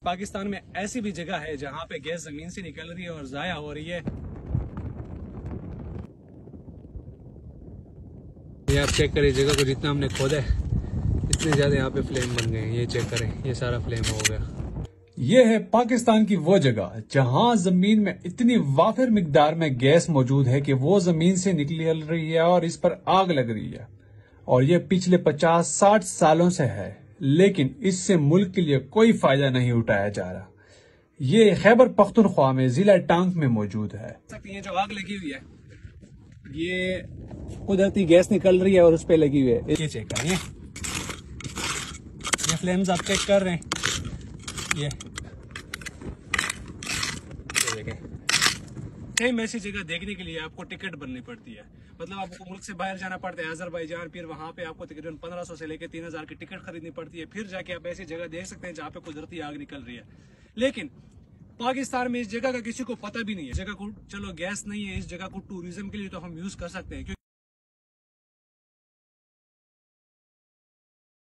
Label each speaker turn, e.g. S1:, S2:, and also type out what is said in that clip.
S1: पाकिस्तान में ऐसी भी जगह है जहाँ पे गैस जमीन से निकल रही है और जाया हो रही है। ये आप चेक करें जगह को, जितना हमने खोदा है इतने ज्यादा यहाँ पे फ्लेम बन गए हैं। ये चेक करें, ये सारा फ्लेम हो गया। ये है पाकिस्तान की वो जगह जहाँ जमीन में इतनी वाफिर मिकदार में गैस मौजूद है कि वो जमीन से निकल रही है और इस पर आग लग रही है। और ये पिछले 50-60 सालों से है, लेकिन इससे मुल्क के लिए कोई फायदा नहीं उठाया जा रहा। ये खैबर पख्तूनख्वा में जिला टांग में मौजूद है। ये जो आग लगी हुई है ये कुदरती गैस निकल रही है और उस पे लगी हुई है। ये चेक करें, ये फ्लेम्स आप चेक कर रहे हैं। ये देखें, सेम ऐसी जगह देखने के लिए आपको टिकट बननी पड़ती है। मतलब आपको मुल्क से बाहर जाना पड़ता है, अजरबैजान, फिर वहां पे आपको तकरीबन 1500 से लेकर 3000 की टिकट खरीदनी पड़ती है। फिर जाके आप ऐसी जगह देख सकते हैं जहाँ पे कुदरती आग निकल रही है। लेकिन पाकिस्तान में इस जगह का किसी को पता भी नहीं है। जगह को चलो गैस नहीं है, इस जगह को टूरिज्म के लिए तो हम यूज कर सकते हैं।